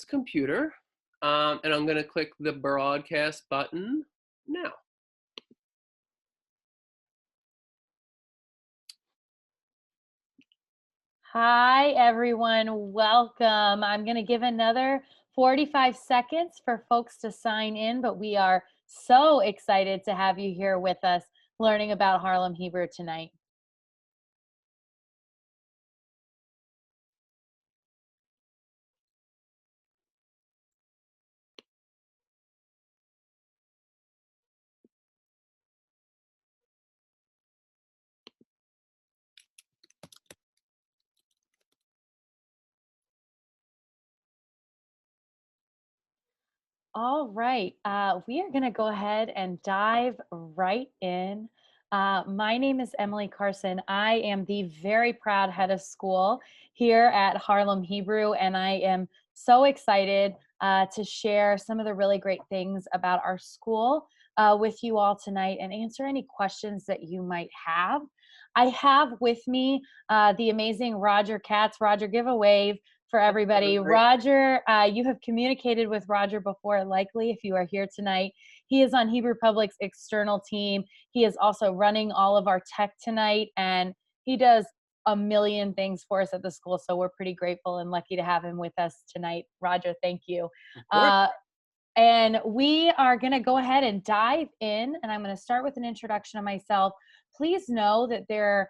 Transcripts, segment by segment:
computer, and I'm going to click the broadcast button now. Hi, everyone. Welcome. I'm going to give another 45 seconds for folks to sign in, but we are so excited to have you here with us learning about Harlem Hebrew tonight. All right. We are going to go ahead and dive right in. My name is Emily Carson. I am the very proud head of school here at Harlem Hebrew, and I am so excited to share some of the really great things about our school with you all tonight and answer any questions that you might have. I have with me the amazing Roger Katz. Roger, give a wave for everybody. Roger, you have communicated with Roger before, likely, if you are here tonight. He is on Hebrew Public's external team. He is also running all of our tech tonight, and he does a million things for us at the school, so we're pretty grateful and lucky to have him with us tonight. Roger, thank you. And we are going to go ahead and dive in, and I'm going to start with an introduction of myself. Please know that there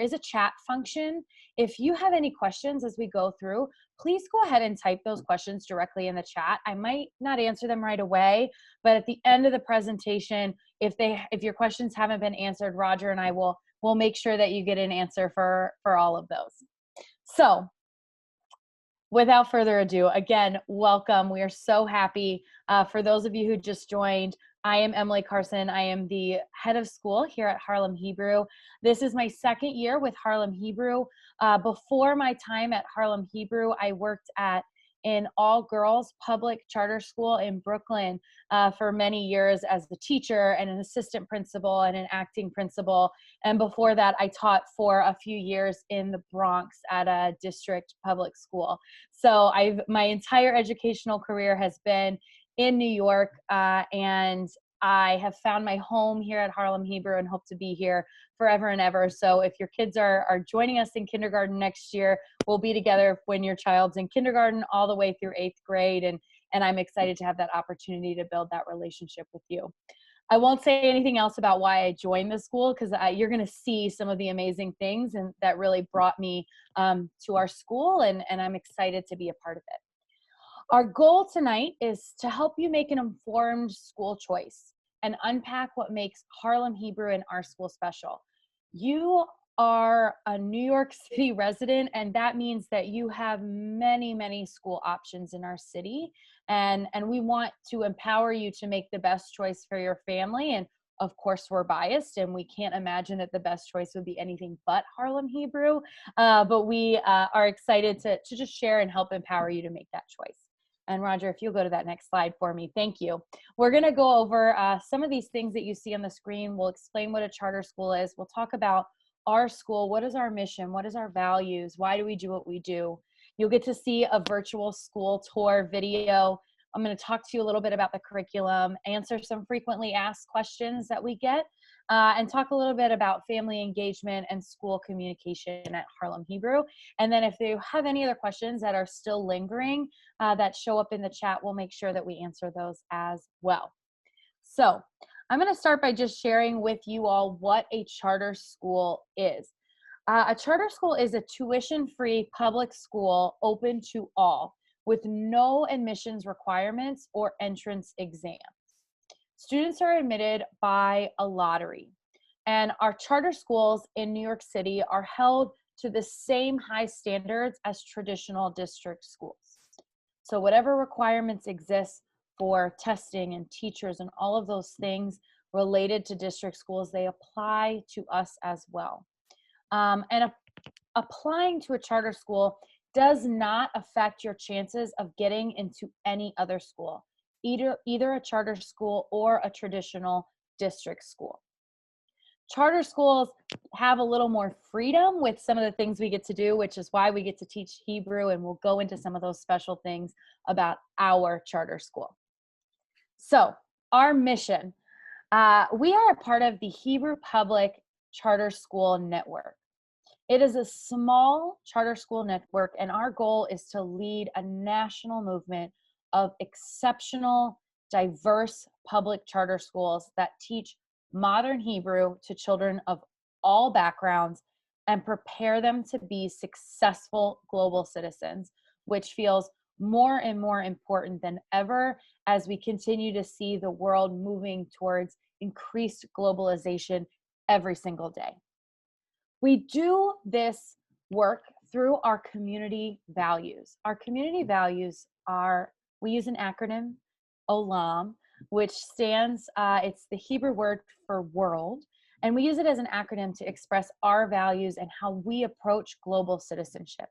is a chat function. If you have any questions as we go through, please go ahead and type those questions directly in the chat. I might not answer them right away, but at the end of the presentation, if your questions haven't been answered, Roger and I will make sure that you get an answer for all of those. So, without further ado, again, welcome. We are so happy. For those of you who just joined, I am Emily Carson. I am the head of school here at Harlem Hebrew. This is my second year with Harlem Hebrew. Before my time at Harlem Hebrew, I worked at an all-girls public charter school in Brooklyn for many years as the teacher and an assistant principal and an acting principal. And before that, I taught for a few years in the Bronx at a district public school. So my entire educational career has been in New York, and I have found my home here at Harlem Hebrew and hope to be here forever and ever. So if your kids are joining us in kindergarten next year, we'll be together when your child's in kindergarten all the way through 8th grade. And I'm excited to have that opportunity to build that relationship with you. I won't say anything else about why I joined the school, because you're going to see some of the amazing things and that really brought me to our school, and I'm excited to be a part of it. Our goal tonight is to help you make an informed school choice and unpack what makes Harlem Hebrew and our school special. You are a New York City resident, and that means that you have many, many school options in our city. And we want to empower you to make the best choice for your family. And of course, we're biased, and we can't imagine that the best choice would be anything but Harlem Hebrew. But we are excited to just share and help empower you to make that choice. And Roger, if you'll go to that next slide for me, thank you. We're going to go over some of these things that you see on the screen. We'll explain what a charter school is. We'll talk about our school. What is our mission? What is our values? Why do we do what we do? You'll get to see a virtual school tour video. I'm going to talk to you a little bit about the curriculum, answer some frequently asked questions that we get, and talk a little bit about family engagement and school communication at Harlem Hebrew. And then if you have any other questions that are still lingering that show up in the chat, we'll make sure that we answer those as well. So I'm going to start by just sharing with you all what a charter school is. A charter school is a tuition-free public school open to all, with no admissions requirements or entrance exams. Students are admitted by a lottery, and our charter schools in New York City are held to the same high standards as traditional district schools. So whatever requirements exist for testing and teachers and all of those things related to district schools, they apply to us as well. Applying to a charter school does not affect your chances of getting into any other school, either a charter school or a traditional district school. Charter schools have a little more freedom with some of the things we get to do, which is why we get to teach Hebrew, and we'll go into some of those special things about our charter school. So, our mission, we are a part of the Hebrew Public Charter School Network. It is a small charter school network, and our goal is to lead a national movement of exceptional, diverse public charter schools that teach modern Hebrew to children of all backgrounds and prepare them to be successful global citizens, which feels more and more important than ever as we continue to see the world moving towards increased globalization every single day. We do this work through our community values. Our community values are, we use an acronym, OLAM, which stands, it's the Hebrew word for world, and we use it as an acronym to express our values and how we approach global citizenship.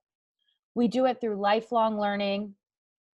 We do it through lifelong learning,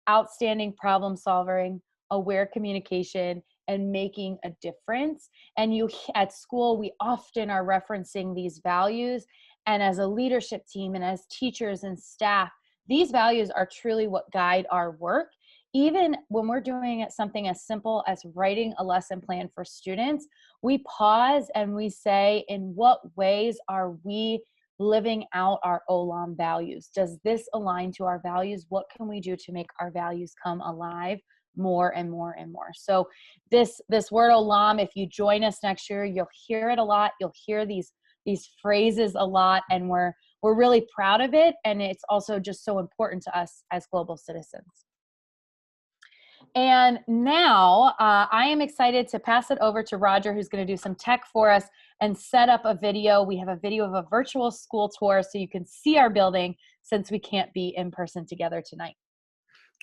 outstanding problem solving, aware communication, and making a difference. And you at school, we often are referencing these values. And as a leadership team and as teachers and staff, these values are truly what guide our work. Even when we're doing something as simple as writing a lesson plan for students, we pause and we say, in what ways are we living out our OLAM values? Does this align to our values? What can we do to make our values come alive more and more and more? So this word OLAM, if you join us next year, you'll hear it a lot. You'll hear these phrases a lot, and we're really proud of it. And it's also just so important to us as global citizens. And now I am excited to pass it over to Roger, who's going to do some tech for us and set up a video. We have a video of a virtual school tour so you can see our building since we can't be in person together tonight.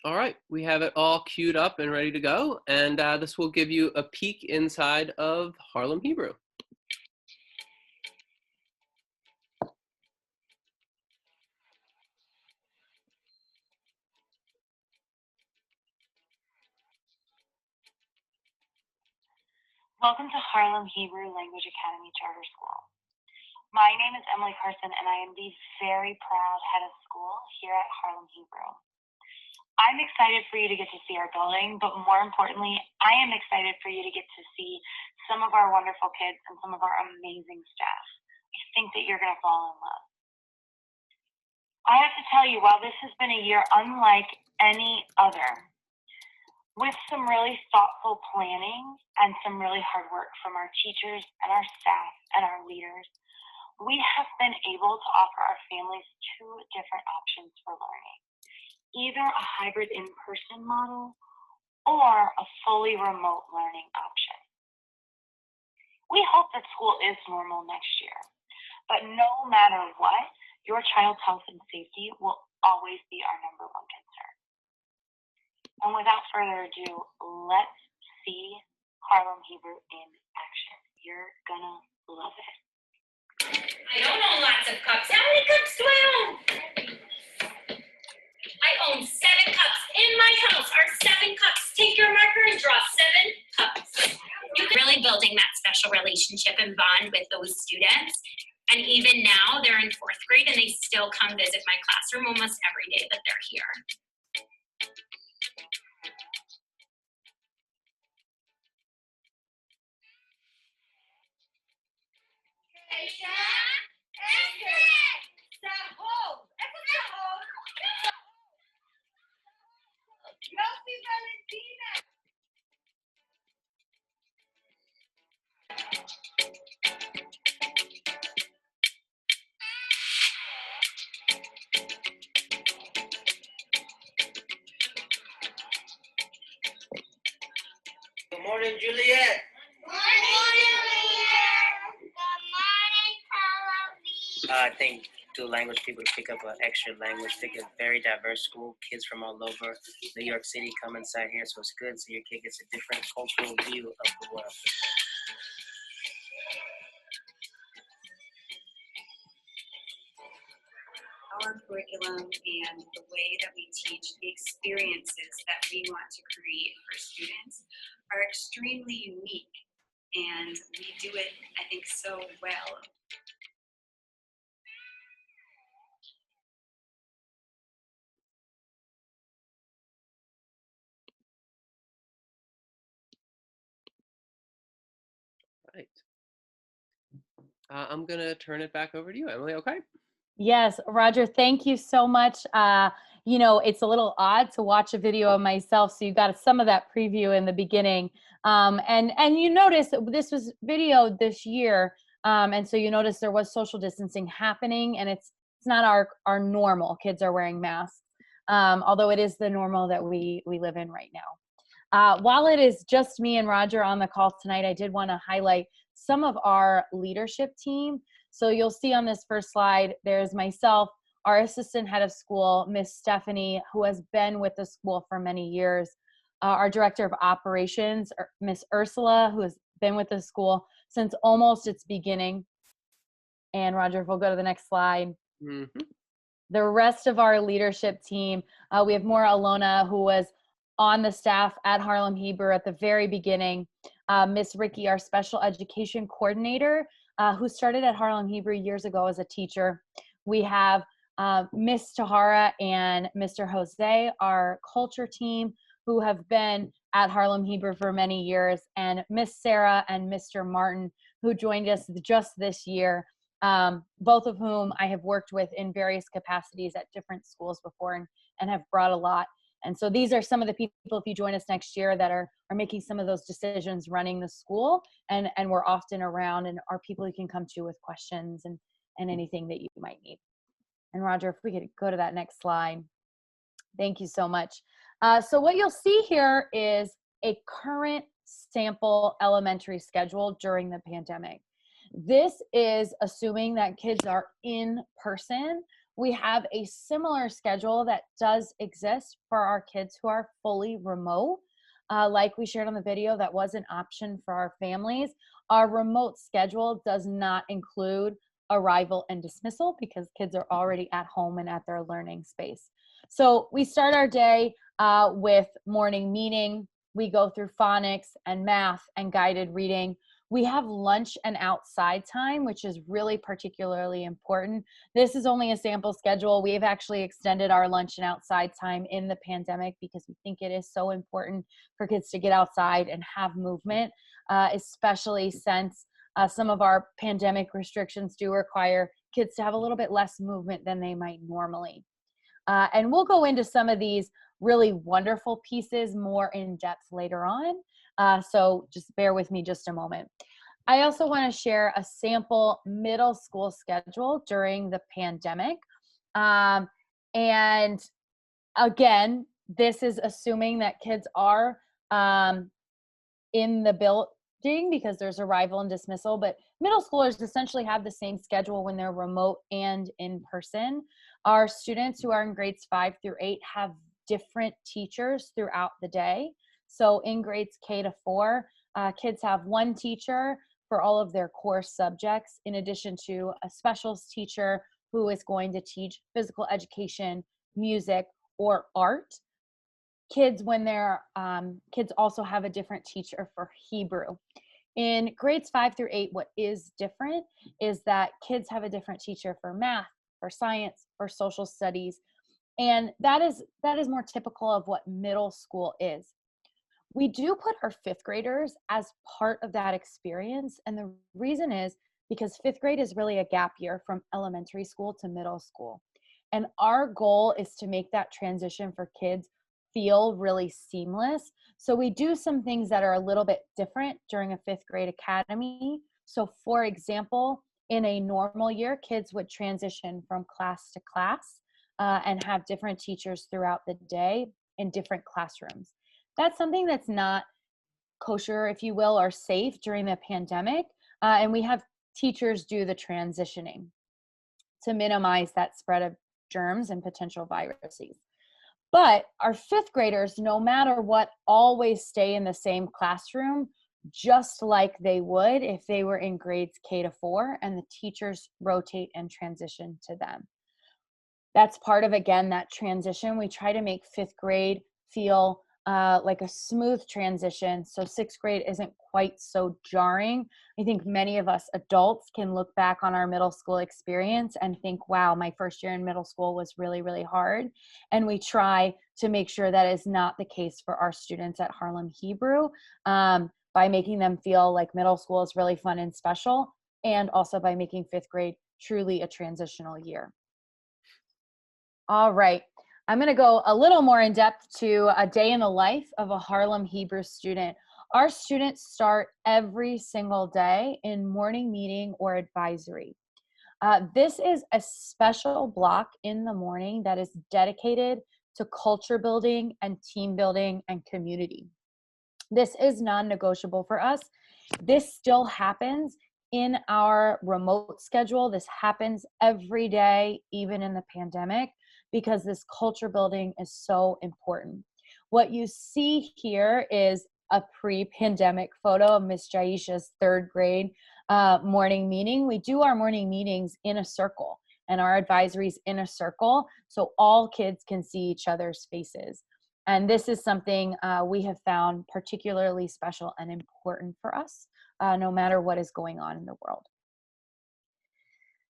All right, we have it all queued up and ready to go, and this will give you a peek inside of Harlem Hebrew. Welcome to Harlem Hebrew Language Academy Charter School. My name is Emily Carson, and I am the very proud head of school here at Harlem Hebrew. I'm excited for you to get to see our building, but more importantly, I am excited for you to get to see some of our wonderful kids and some of our amazing staff. I think that you're going to fall in love. I have to tell you, while this has been a year unlike any other, with some really thoughtful planning and some really hard work from our teachers and our staff and our leaders, we have been able to offer our families two different options for learning. Either a hybrid in-person model or a fully remote learning option. We hope that school is normal next year, but no matter what, your child's health and safety will always be our number one concern. And without further ado, let's see Harlem Hebrew in action. You're gonna love it. I don't own lots of cups. How many cups do I own? I own 7 cups in my house. Are 7 cups. Take your marker and draw 7 cups. You're really building that special relationship and bond with those students. And even now, they're in 4th grade and they still come visit my classroom almost every day that they're here. Good morning, Juliet. I think to language people to pick up an extra language, pick a very diverse school, kids from all over New York City come inside here, so it's good. So your kid gets a different cultural view of the world. Our curriculum and the way that we teach, the experiences that we want to create for students are extremely unique And we do it, I think, so well. Right. I'm gonna turn it back over to you, Emily. Okay. Yes, Roger, thank you so much. It's a little odd to watch a video of myself, so you got some of that preview in the beginning. And you notice that this was videoed this year, and so you notice there was social distancing happening, and it's not our normal. Kids are wearing masks, although it is the normal that we live in right now. While it is just me and Roger on the call tonight, I did want to highlight some of our leadership team. So you'll see on this first slide, there's myself, our assistant head of school, Miss Stephanie, who has been with the school for many years, our director of operations, Miss Ursula, who has been with the school since almost its beginning. And Roger, if we'll go to the next slide. Mm-hmm. The rest of our leadership team, we have Maura Alona, who was on the staff at Harlem Hebrew at the very beginning. Miss Ricky, our special education coordinator, who started at Harlem Hebrew years ago as a teacher. We have Miss Tahara and Mr. Jose, our culture team, who have been at Harlem Hebrew for many years, and Miss Sarah and Mr. Martin, who joined us just this year. Both of whom I have worked with in various capacities at different schools before and have brought a lot. And so these are some of the people, if you join us next year, that are making some of those decisions running the school, and we're often around and are people you can come to with questions and anything that you might need. And Roger, if we could go to that next slide. Thank you so much. So what you'll see here is a current sample elementary schedule during the pandemic. This is assuming that kids are in person. We have a similar schedule that does exist for our kids who are fully remote. Like we shared on the video, that was an option for our families. Our remote schedule does not include arrival and dismissal because kids are already at home and at their learning space. So we start our day with morning meeting. We go through phonics and math and guided reading. We have lunch and outside time, which is really particularly important. This is only a sample schedule. We have actually extended our lunch and outside time in the pandemic because we think it is so important for kids to get outside and have movement, especially since some of our pandemic restrictions do require kids to have a little bit less movement than they might normally. And we'll go into some of these really wonderful pieces more in depth later on. So just bear with me just a moment. I also want to share a sample middle school schedule during the pandemic. And again, this is assuming that kids are in the building because there's arrival and dismissal, but middle schoolers essentially have the same schedule when they're remote and in person. Our students who are in grades 5 through 8 have different teachers throughout the day. So in grades K to 4, kids have one teacher for all of their core subjects, in addition to a specials teacher who is going to teach physical education, music, or art. Kids, when they're kids also have a different teacher for Hebrew. In grades 5 through 8, what is different is that kids have a different teacher for math, for science, for social studies, and that is more typical of what middle school is. We do put our fifth graders as part of that experience, and the reason is because fifth grade is really a gap year from elementary school to middle school, and our goal is to make that transition for kids feel really seamless. So we do some things that are a little bit different during a fifth grade academy. So for example, in a normal year, kids would transition from class to class and have different teachers throughout the day in different classrooms. That's something that's not kosher, if you will, or safe during the pandemic. And we have teachers do the transitioning to minimize that spread of germs and potential viruses. But our fifth graders, no matter what, always stay in the same classroom, just like they would if they were in grades K to 4, and the teachers rotate and transition to them. That's part of, again, that transition. We try to make fifth grade feel like a smooth transition. So sixth grade isn't quite so jarring. I think many of us adults can look back on our middle school experience and think, wow, my first year in middle school was really, really hard. And we try to make sure that is not the case for our students at Harlem Hebrew, by making them feel like middle school is really fun and special, and also by making fifth grade truly a transitional year. All right. I'm going to go a little more in depth to a day in the life of a Harlem Hebrew student. Our students start every single day in morning meeting or advisory. This is a special block in the morning that is dedicated to culture building and team building and community. This is non-negotiable for us. This still happens in our remote schedule. This happens every day, even in the pandemic, because this culture building is so important. What you see here is a pre-pandemic photo of Miss Jaisha's third grade morning meeting. We do our morning meetings in a circle and our advisories in a circle, so all kids can see each other's faces. And this is something we have found particularly special and important for us, no matter what is going on in the world.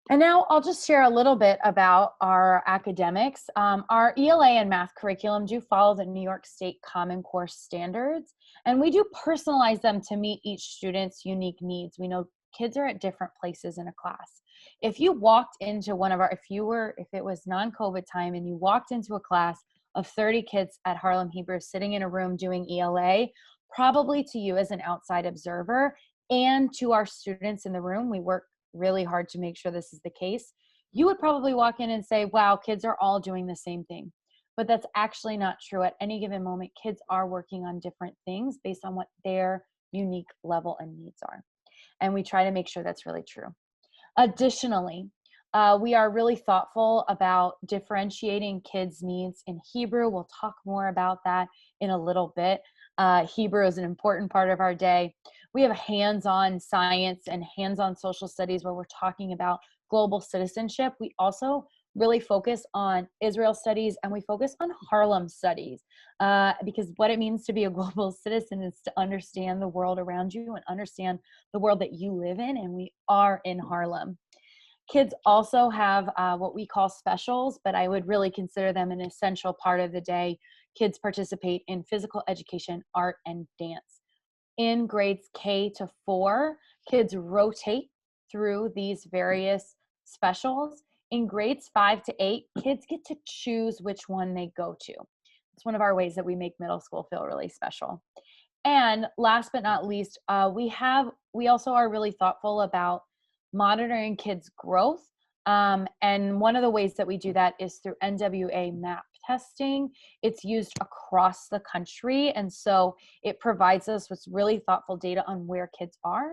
And now I'll just share a little bit about our academics. Our ELA and math curriculum do follow the New York State Common Core standards, and we do personalize them to meet each student's unique needs. We know kids are at different places in a class. If you walked into if it was non-COVID time and you walked into a class of 30 kids at Harlem Hebrew sitting in a room doing ELA, probably to you as an outside observer and to our students in the room, we work really hard to make sure this is the case, you would probably walk in and say, wow, kids are all doing the same thing. But that's actually not true. At any given moment, kids are working on different things based on what their unique level and needs are. And we try to make sure that's really true. Additionally, we are really thoughtful about differentiating kids' needs in Hebrew. We'll talk more about that in a little bit. Hebrew is an important part of our day. We have hands-on science and hands-on social studies where we're talking about global citizenship. We also really focus on Israel studies, and we focus on Harlem studies, because what it means to be a global citizen is to understand the world around you and understand the world that you live in, and we are in Harlem. Kids also have what we call specials, but I would really consider them an essential part of the day. Kids participate in physical education, art, and dance. In grades K to 4, kids rotate through these various specials. In grades 5 to 8, kids get to choose which one they go to. It's one of our ways that we make middle school feel really special. And last but not least, we also are really thoughtful about monitoring kids' growth. And one of the ways that we do that is through NWA MAP testing. It's used across the country. And so it provides us with really thoughtful data on where kids are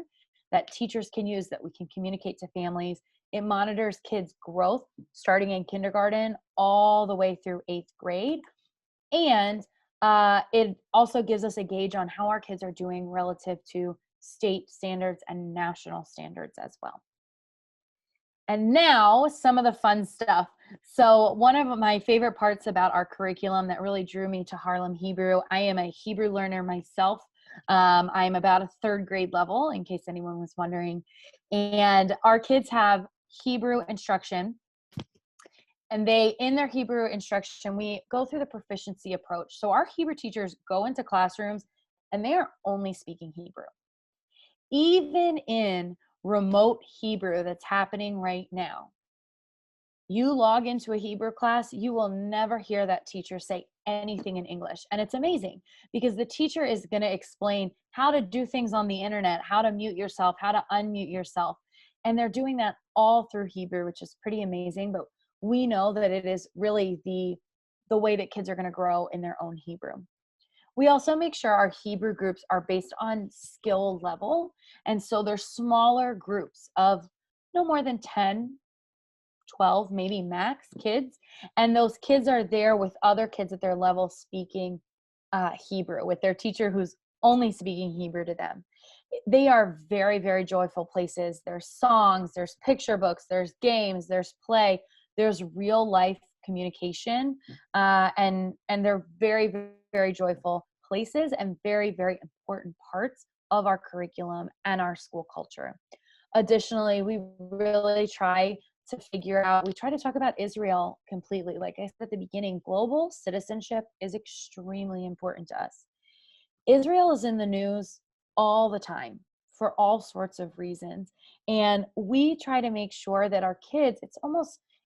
that teachers can use, that we can communicate to families. It monitors kids' growth starting in kindergarten all the way through 8th grade. And it also gives us a gauge on how our kids are doing relative to state standards and national standards as well. And now some of the fun stuff. So one of my favorite parts about our curriculum that really drew me to Harlem Hebrew, I am a Hebrew learner myself. I'm about a 3rd grade level, in case anyone was wondering. And our kids have Hebrew instruction. And in their Hebrew instruction, we go through the proficiency approach. So our Hebrew teachers go into classrooms and they are only speaking Hebrew. Even in remote Hebrew that's happening right now, you log into a Hebrew class, you will never hear that teacher say anything in English. And it's amazing because the teacher is going to explain how to do things on the internet, how to mute yourself, how to unmute yourself. And they're doing that all through Hebrew, which is pretty amazing. But we know that it is really the way that kids are going to grow in their own Hebrew. We also make sure our Hebrew groups are based on skill level. And so they're smaller groups of no more than 10, 12, maybe max kids. And those kids are there with other kids at their level speaking Hebrew, with their teacher who's only speaking Hebrew to them. They are very, very joyful places. There's songs, there's picture books, there's games, there's play, there's real life communication. And they're very, very joyful places and very, very important parts of our curriculum and our school culture. Additionally, we really try to we try to talk about Israel completely. Like I said at the beginning, global citizenship is extremely important to us. Israel is in the news all the time for all sorts of reasons. And we try to make sure that our kids,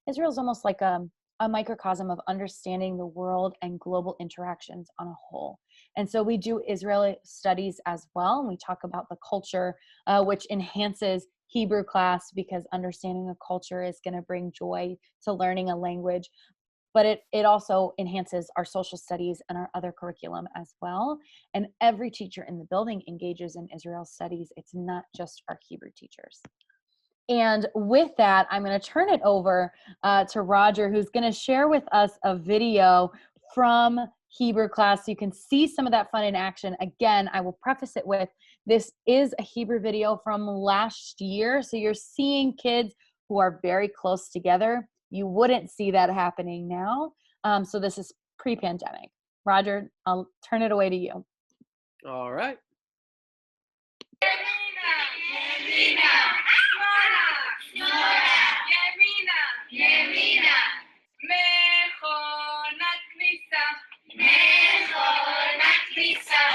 Israel's almost like a microcosm of understanding the world and global interactions on a whole. And so we do Israeli studies as well. And we talk about the culture, which enhances Hebrew class because understanding a culture is going to bring joy to learning a language, but it also enhances our social studies and our other curriculum as well. And every teacher in the building engages in Israel studies. It's not just our Hebrew teachers. And with that, I'm going to turn it over to Roger, who's going to share with us a video from Hebrew class. So you can see some of that fun in action. Again, I will preface it with, this is a Hebrew video from last year. So you're seeing kids who are very close together. You wouldn't see that happening now. So this is pre-pandemic. Roger, I'll turn it away to you. All right.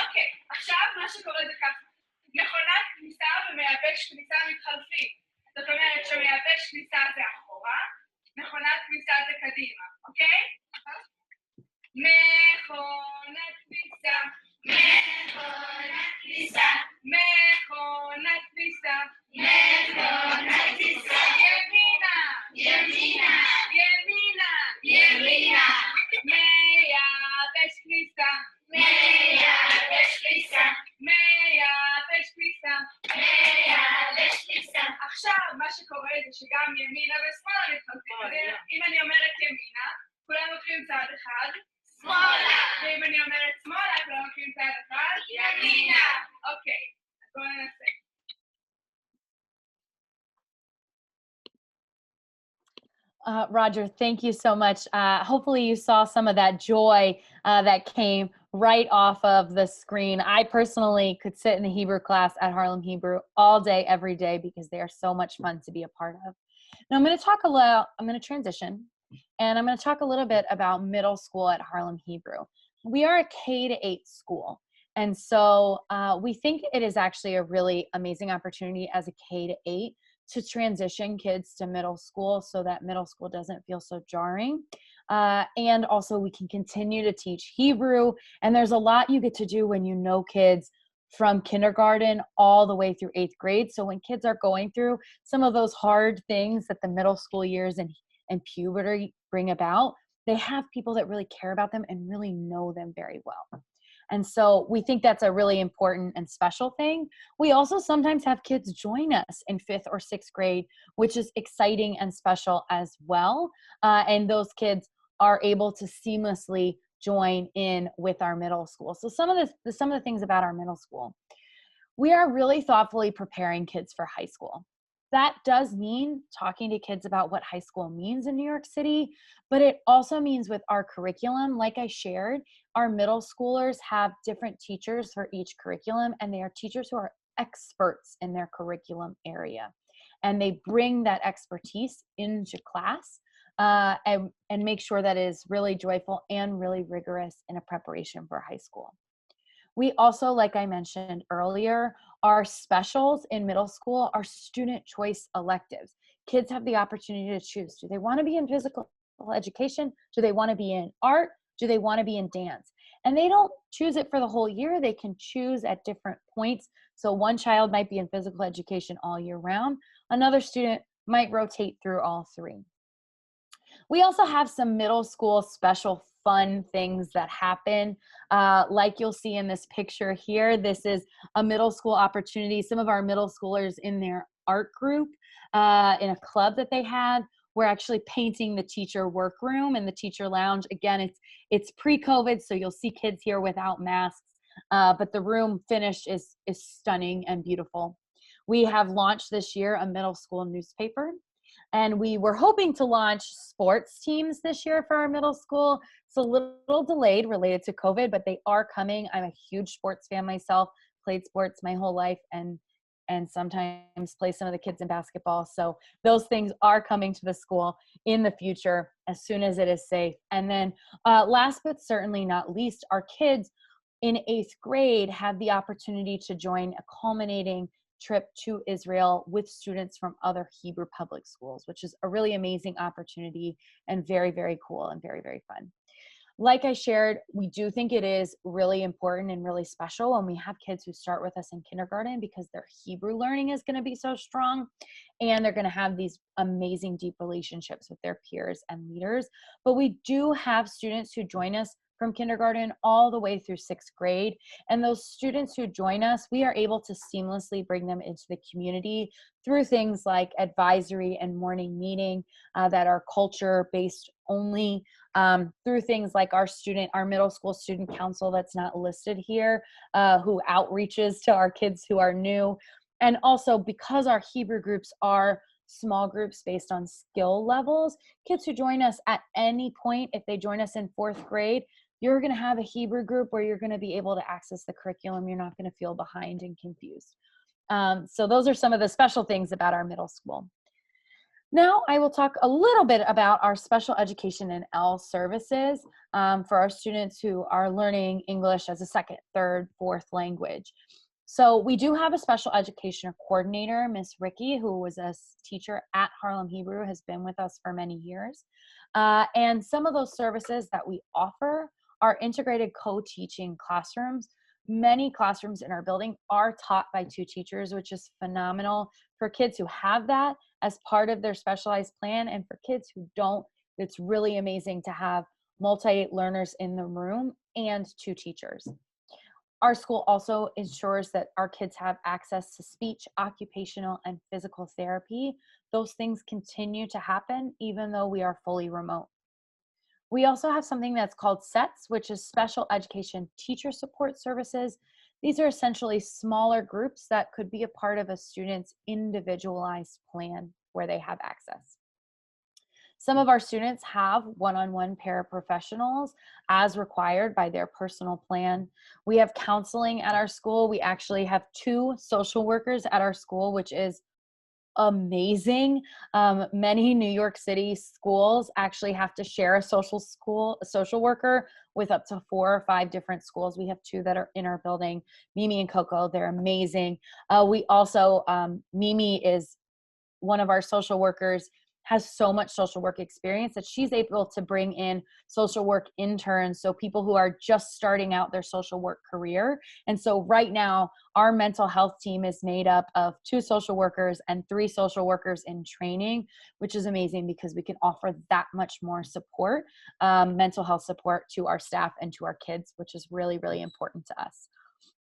אוקיי, עכשיו מה שקורה זה ככה. מכונת כניסה ומייבש כניסה מתחלפים. זאת אומרת שמייבש כניסה זה אחורה, מכונת כניסה זה קדימה, אוקיי? מכונת כניסה, מכונת כניסה, מכונת כניסה, מכונת כניסה, ימינה, ימינה, ימינה, ימינה, מייבש כניסה, מייבש כניסה, מייבש כניסה, מייבש כניסה. עכשיו מה שקורה זה שגם ימינה ושמאלה מתחלפים. אם אני אומרת ימינה, כולם לוקחים צעד אחד, שמאלה. ואם אני אומרת שמאלה, כולם לוקחים צעד אחד, ימינה. אוקיי, אז בואו ננסה. Roger, thank you so much. Hopefully you saw some of that joy that came right off of the screen. I personally could sit in the Hebrew class at Harlem Hebrew all day, every day, because they are so much fun to be a part of. Now I'm going to transition, and I'm going to talk a little bit about middle school at Harlem Hebrew. We are a K-8 school. And so we think it is actually a really amazing opportunity as a K-8 to transition kids to middle school so that middle school doesn't feel so jarring. And also we can continue to teach Hebrew. And there's a lot you get to do when you know kids from kindergarten all the way through 8th grade. So when kids are going through some of those hard things that the middle school years and puberty bring about, they have people that really care about them and really know them very well. And so we think that's a really important and special thing. We also sometimes have kids join us in 5th or 6th grade, which is exciting and special as well. And those kids are able to seamlessly join in with our middle school. So some of the things about our middle school, we are really thoughtfully preparing kids for high school. That does mean talking to kids about what high school means in New York City, but it also means with our curriculum, like I shared, our middle schoolers have different teachers for each curriculum, and they are teachers who are experts in their curriculum area. And they bring that expertise into class and make sure that it is really joyful and really rigorous in a preparation for high school. We also, like I mentioned earlier, our specials in middle school are student choice electives. Kids have the opportunity to choose. Do they want to be in physical education? Do they want to be in art? Do they want to be in dance? And they don't choose it for the whole year. They can choose at different points. So one child might be in physical education all year round. Another student might rotate through all three. We also have some middle school special fun things that happen. Like you'll see in this picture here, this is a middle school opportunity. Some of our middle schoolers in their art group, in a club that they had, we're actually painting the teacher workroom and the teacher lounge. Again, it's pre-COVID, so you'll see kids here without masks, but the room finished is stunning and beautiful. We have launched this year a middle school newspaper. And we were hoping to launch sports teams this year for our middle school. It's a little delayed related to COVID, but they are coming. I'm a huge sports fan myself, played sports my whole life, and sometimes play some of the kids in basketball. So those things are coming to the school in the future as soon as it is safe. And then last but certainly not least, our kids in 8th grade had the opportunity to join a culminating trip to Israel with students from other Hebrew public schools, which is a really amazing opportunity and very, very cool and very, very fun. Like I shared, we do think it is really important and really special when we have kids who start with us in kindergarten, because their Hebrew learning is going to be so strong and they're going to have these amazing deep relationships with their peers and leaders. But we do have students who join us from kindergarten all the way through 6th grade. And those students who join us, we are able to seamlessly bring them into the community through things like advisory and morning meeting that are culture based only, through things like our middle school student council that's not listed here, who outreaches to our kids who are new. And also, because our Hebrew groups are small groups based on skill levels, kids who join us at any point, if they join us in 4th grade, you're going to have a Hebrew group where you're going to be able to access the curriculum. You're not going to feel behind and confused. So those are some of the special things about our middle school. Now I will talk a little bit about our special education and L services for our students who are learning English as a second, third, fourth language. So we do have a special education coordinator, Miss Ricky, who was a teacher at Harlem Hebrew, has been with us for many years. And some of those services that we offer are integrated co-teaching classrooms. Many classrooms in our building are taught by 2 teachers, which is phenomenal for kids who have that as part of their specialized plan. And for kids who don't, it's really amazing to have multi-learners in the room and 2 teachers. Our school also ensures that our kids have access to speech, occupational, and physical therapy. Those things continue to happen even though we are fully remote. We also have something that's called SETS, which is Special Education Teacher Support Services. These are essentially smaller groups that could be a part of a student's individualized plan where they have access. Some of our students have one-on-one paraprofessionals as required by their personal plan. We have counseling at our school. We actually have 2 social workers at our school, which is amazing. Many New York City schools actually have to share a social worker with up to 4 or 5 different schools. We have 2 that are in our building, Mimi and Coco. They're amazing. We also, Mimi is one of our social workers, has so much social work experience that she's able to bring in social work interns, so people who are just starting out their social work career. And so right now, our mental health team is made up of 2 social workers and 3 social workers in training, which is amazing because we can offer that much more support, mental health support to our staff and to our kids, which is really, really important to us.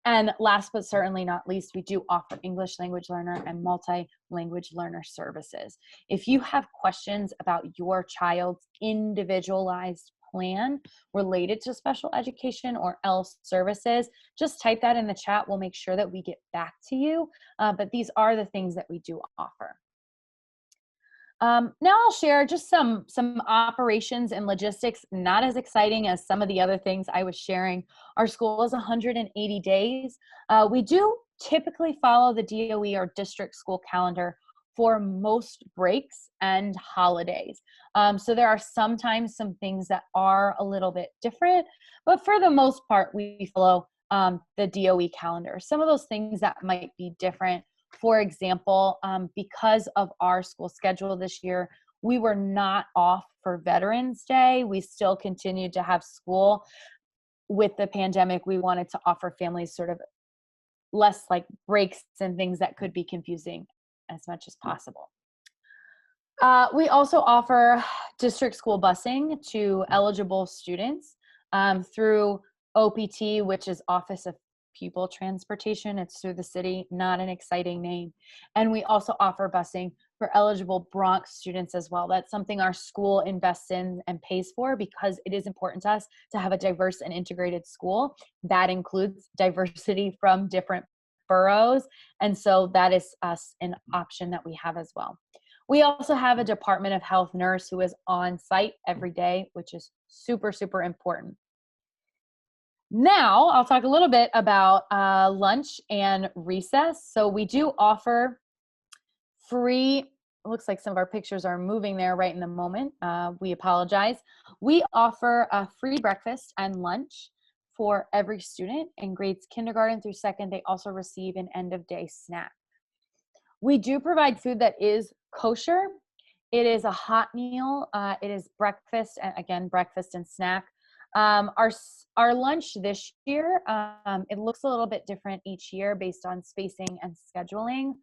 And last but certainly not least, we do offer English language learner and multi-language learner services. If you have questions about your child's individualized plan related to special education or else services, just type that in the chat. We'll make sure that we get back to you. But these are the things that we do offer. Now I'll share just some operations and logistics, not as exciting as some of the other things I was sharing. Our school is 180 days. We do typically follow the DOE or district school calendar for most breaks and holidays. So there are sometimes some things that are a little bit different, but for the most part, we follow the DOE calendar. Some of those things that might be different, for example, because of our school schedule this year, we were not off for Veterans Day. We still continued to have school. With the pandemic, we wanted to offer families sort of less like breaks and things that could be confusing as much as possible. We also offer district school busing to eligible students through OPT, which is Office of Pupil Transportation. It's through the city, not an exciting name. And we also offer busing for eligible Bronx students as well. That's something our school invests in and pays for because it is important to us to have a diverse and integrated school. That includes diversity from different boroughs. And so that is an option that we have as well. We also have a Department of Health nurse who is on site every day, which is super, super important. Now, I'll talk a little bit about lunch and recess. So we do offer free, it looks like some of our pictures are moving there right in the moment. We apologize. We offer a free breakfast and lunch for every student in grades kindergarten through second. They also receive an end of day snack. We do provide food that is kosher. It is a hot meal. It is breakfast, and again, breakfast and snack. Our lunch this year, it looks a little bit different each year based on spacing and scheduling.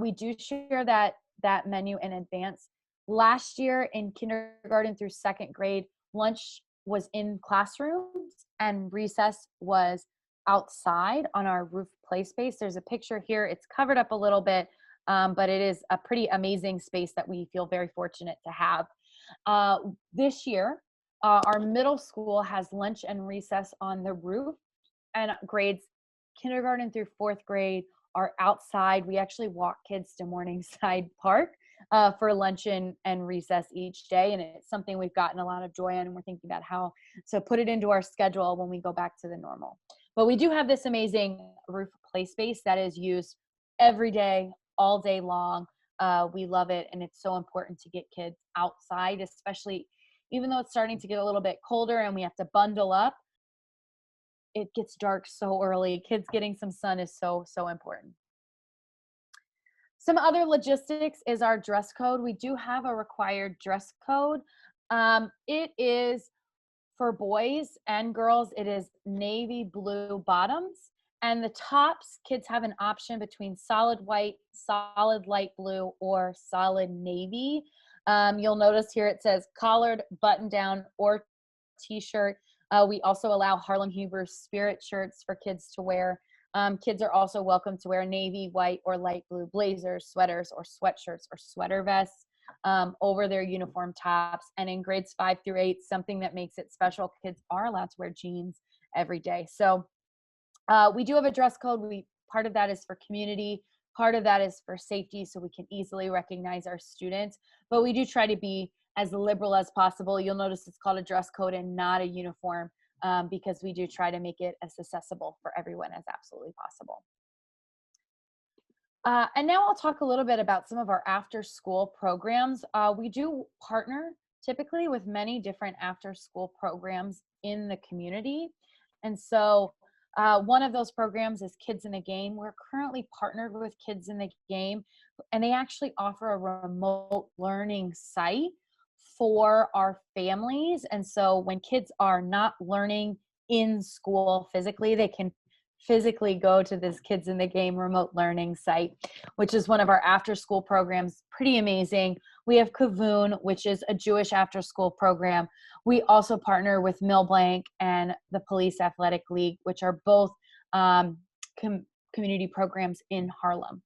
We do share that menu in advance. Last year in kindergarten through second grade, lunch was in classrooms and recess was outside on our roof play space. There's a picture here. It's covered up a little bit, but it is a pretty amazing space that we feel very fortunate to have. This year, our middle school has lunch and recess on the roof, and grades kindergarten through fourth grade are outside. We actually walk kids to Morningside Park for lunch and recess each day. And it's something we've gotten a lot of joy in, and we're thinking about how to put it into our schedule when we go back to the normal. But we do have this amazing roof play space that is used every day, all day long. We love it, and it's so important to get kids outside, especially even though it's starting to get a little bit colder and we have to bundle up. It gets dark so early. Kids getting some sun is so, so important. Some other logistics is our dress code. We do have a required dress code. It is for boys and girls, it is navy blue bottoms. And the tops, kids have an option between solid white, solid light blue, or solid navy. You'll notice here it says collared, button down, or t-shirt. We also allow Harlem Hebrew spirit shirts for kids to wear. Kids are also welcome to wear navy, white, or light blue blazers, sweaters, or sweatshirts, or sweater vests over their uniform tops. And in grades 5 through 8, something that makes it special, kids are allowed to wear jeans every day. So we do have a dress code. Part of that is for community, part of that is for safety, so we can easily recognize our students. But we do try to be as liberal as possible. You'll notice it's called a dress code and not a uniform, because we do try to make it as accessible for everyone as absolutely possible. And now I'll talk a little bit about some of our after school programs. We do partner typically with many different after school programs in the community. And so one of those programs is Kids in the Game. We're currently partnered with Kids in the Game, and they actually offer a remote learning site for our families. And so when kids are not learning in school physically, they can physically go to this Kids in the Game remote learning site, which is one of our after school programs. Pretty amazing. We have Kavoon, which is a Jewish after school program. We also partner with Millblank and the Police Athletic League, which are both community programs in Harlem.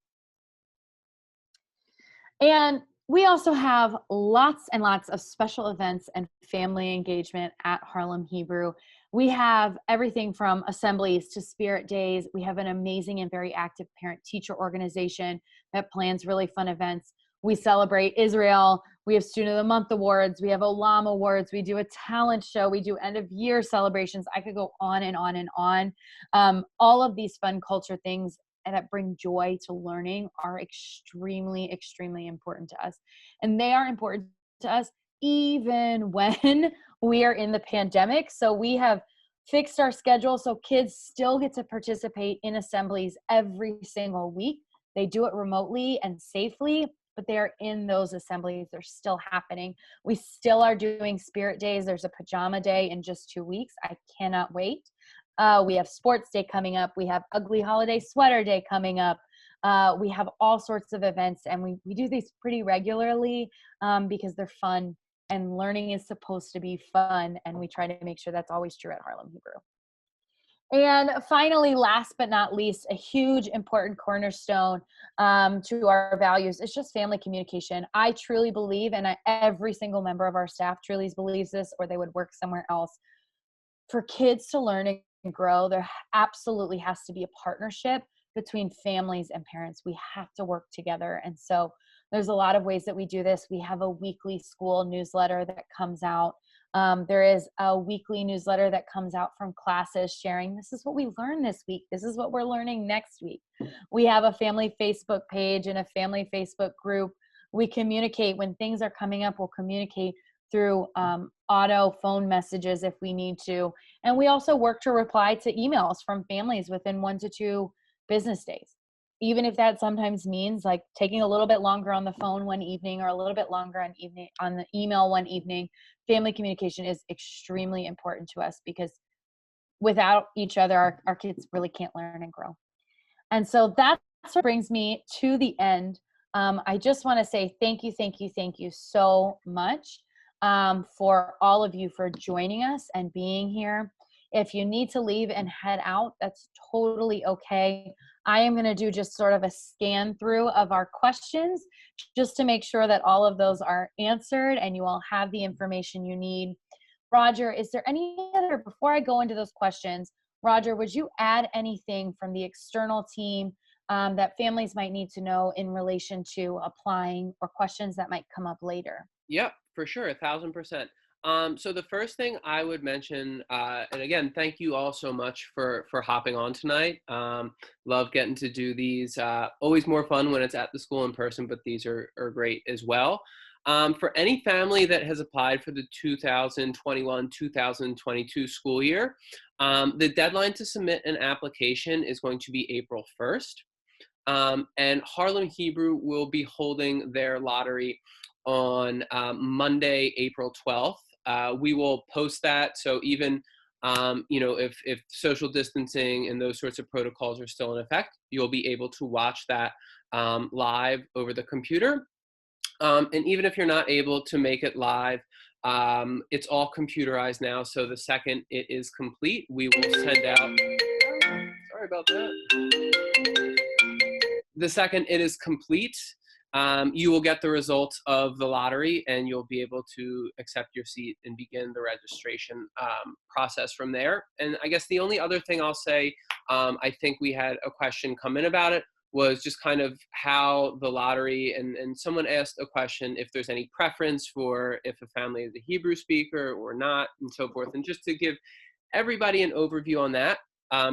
And we also have lots and lots of special events and family engagement at Harlem Hebrew. We have everything from assemblies to spirit days. We have an amazing and very active parent-teacher organization that plans really fun events. We celebrate Israel. We have Student of the Month awards. We have Olam awards. We do a talent show. We do end-of-year celebrations. I could go on and on and on. All of these fun culture things that bring joy to learning are extremely, extremely important to us. And they are important to us even when we are in the pandemic. So we have fixed our schedule so kids still get to participate in assemblies every single week. They do it remotely and safely, but they are in those assemblies. They're still happening. We still are doing spirit days. There's a pajama day in just 2 weeks. I cannot wait. We have sports day coming up. We have ugly holiday sweater day coming up. We have all sorts of events, and we do these pretty regularly because they're fun, and learning is supposed to be fun, and we try to make sure that's always true at Harlem Hebrew. And finally, last but not least, a huge important cornerstone to our values is just family communication. I truly believe, and every single member of our staff truly believes this, or they would work somewhere else. For kids to learn and grow, there absolutely has to be a partnership between families and parents. We have to work together. And so There's a lot of ways that we do this. We have a weekly school newsletter that comes out. There is a weekly newsletter that comes out from classes sharing, this is what we learned this week. This is what we're learning next week. We have a family Facebook page and a family Facebook group. We communicate when things are coming up. We'll communicate through auto phone messages if we need to. And we also work to reply to emails from families within 1 to 2 business days. Even if that sometimes means like taking a little bit longer on the phone one evening or a little bit longer on the email one evening, family communication is extremely important to us because without each other, our kids really can't learn and grow. And so that sort of brings me to the end. I just want to say thank you, thank you, thank you so much for all of you for joining us and being here. If you need to leave and head out, that's totally okay. I am going to do just sort of a scan through of our questions just to make sure that all of those are answered and you all have the information you need. Roger, is there any other, before I go into those questions, Roger, would you add anything from the external team that families might need to know in relation to applying or questions that might come up later? Yep, for sure, 1000%. So the first thing I would mention, and again, thank you all so much for hopping on tonight. Love getting to do these. Always more fun when it's at the school in person, but these are great as well. For any family that has applied for the 2021-2022 school year, the deadline to submit an application is going to be April 1st. And Harlem Hebrew will be holding their lottery on Monday, April 12th. We will post that. So even, if social distancing and those sorts of protocols are still in effect, you'll be able to watch that live over the computer. And even if you're not able to make it live, it's all computerized now. So the second it is complete, we will send out, sorry about that. The second it is complete, you will get the results of the lottery and you'll be able to accept your seat and begin the registration process from there. And I guess the only other thing I'll say, I think we had a question come in about it, was just kind of how the lottery, and someone asked a question if there's any preference for if a family is a Hebrew speaker or not and so forth. And just to give everybody an overview on that,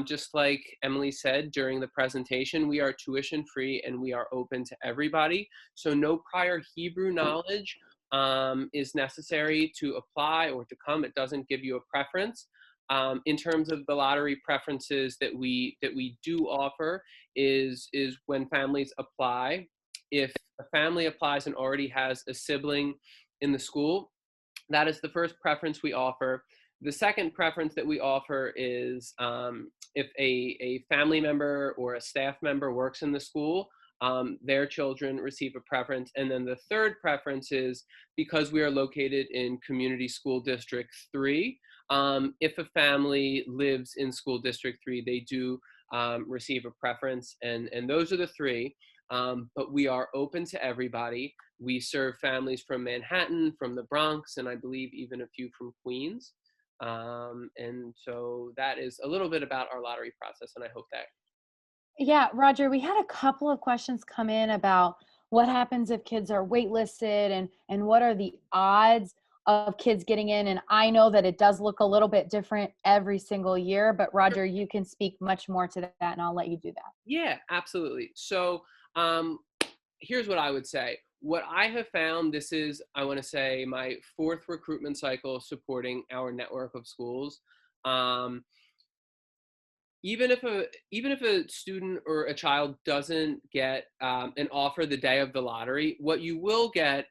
just like Emily said during the presentation, we are tuition free and we are open to everybody. So no prior Hebrew knowledge is necessary to apply or to come. It doesn't give you a preference. In terms of the lottery preferences that we do offer is when families apply. If a family applies and already has a sibling in the school, that is the first preference we offer. The second preference that we offer is if a family member or a staff member works in the school, their children receive a preference. And then the third preference is because we are located in Community School District 3, if a family lives in School District 3, they do receive a preference. And those are the three. But we are open to everybody. We serve families from Manhattan, from the Bronx, and I believe even a few from Queens. And so that is a little bit about our lottery process, and I hope that. Yeah, Roger, we had a couple of questions come in about what happens if kids are waitlisted and what are the odds of kids getting in. And I know that it does look a little bit different every single year, but Roger, you can speak much more to that and I'll let you do that. Yeah, absolutely. So here's what I would say. What I have found, this is, I want to say, my fourth recruitment cycle supporting our network of schools. Even if a student or a child doesn't get an offer the day of the lottery, what you will get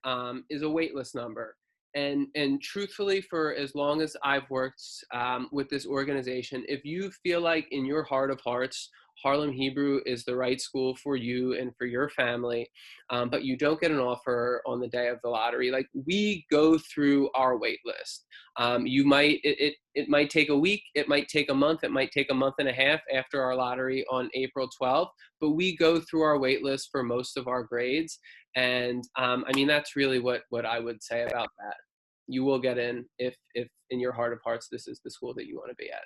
is a waitlist number. And truthfully, for as long as I've worked with this organization, if you feel like in your heart of hearts Harlem Hebrew is the right school for you and for your family, but you don't get an offer on the day of the lottery, like, we go through our wait list. It might take a week, it might take a month, it might take a month and a half after our lottery on April 12th, but we go through our wait list for most of our grades. And I mean, that's really what I would say about that. You will get in if in your heart of hearts this is the school that you want to be at.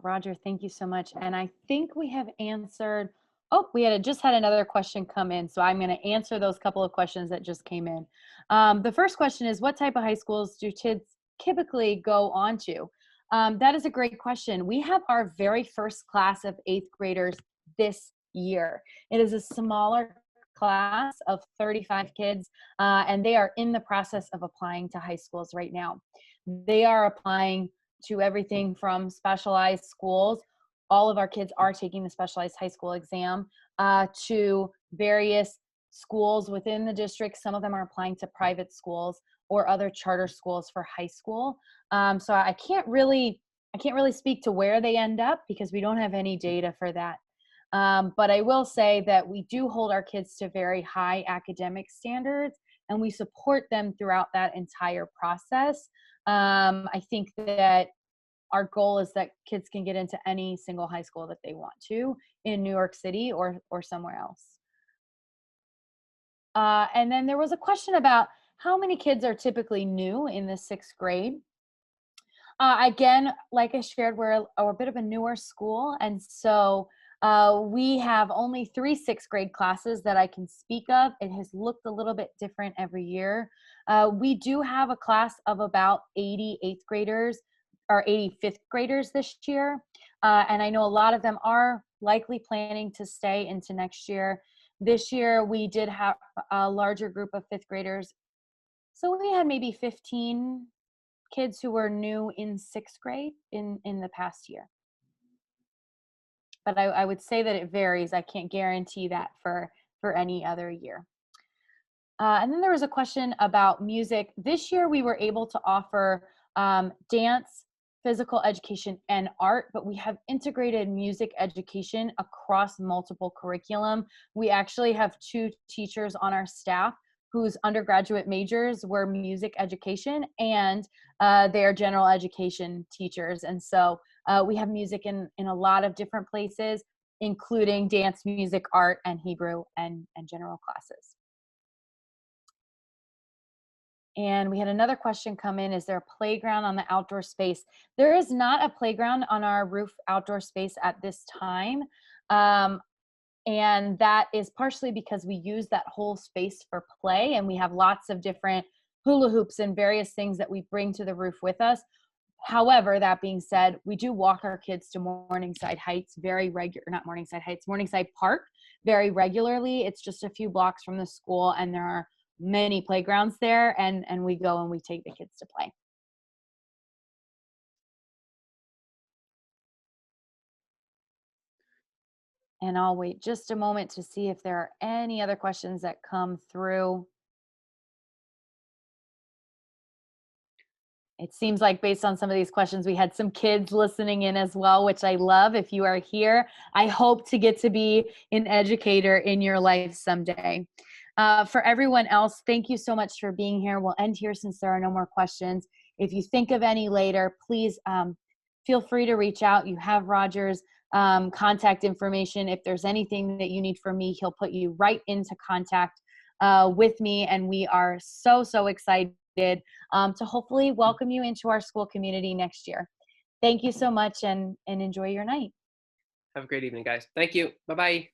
Roger, thank you so much. And I think we have answered Oh, just had another question come in, so I'm going to answer those couple of questions that just came in. The first question is, what type of high schools do kids typically go on to? That is a great question. We have our very first class of 8th graders this year. It is a smaller class of 35 kids, and they are in the process of applying to high schools right now. They are applying to everything from specialized schools. All of our kids are taking the specialized high school exam, to various schools within the district. Some of them are applying to private schools or other charter schools for high school. So I can't really speak to where they end up because we don't have any data for that. But I will say that we do hold our kids to very high academic standards, and we support them throughout that entire process. I think that our goal is that kids can get into any single high school that they want to in New York City or somewhere else. And then there was a question about how many kids are typically new in the 6th grade. Again, like I shared, we're a bit of a newer school, and so we have only 3 6th grade classes that I can speak of. It has looked a little bit different every year. We do have a class of about 80 8th graders or 80 5th graders this year, and I know a lot of them are likely planning to stay into next year. This year, we did have a larger group of 5th graders, so we had maybe 15 kids who were new in 6th grade in the past year. But I would say that it varies. I can't guarantee that for any other year. And then there was a question about music. This year we were able to offer dance, physical education, and art, but we have integrated music education across multiple curriculum. We actually have 2 teachers on our staff whose undergraduate majors were music education, and they are general education teachers. And so we have music in a lot of different places, including dance, music, art, and Hebrew and general classes. And we had another question come in, is there a playground on the outdoor space? There is not a playground on our roof outdoor space at this time. And that is partially because we use that whole space for play, and we have lots of different hula hoops and various things that we bring to the roof with us. However, that being said, we do walk our kids to Morningside Heights Morningside Park very regularly. It's just a few blocks from the school, and there are many playgrounds there, and we go and we take the kids to play. And I'll wait just a moment to see if there are any other questions that come through. It seems like based on some of these questions, we had some kids listening in as well, which I love. If you are here, I hope to get to be an educator in your life someday. For everyone else, thank you so much for being here. We'll end here since there are no more questions. If you think of any later, please feel free to reach out. You have Roger's contact information. If there's anything that you need from me, he'll put you right into contact with me. And we are so excited to hopefully welcome you into our school community next year. Thank you so much, and enjoy your night. Have a great evening, guys. Thank you. Bye-bye.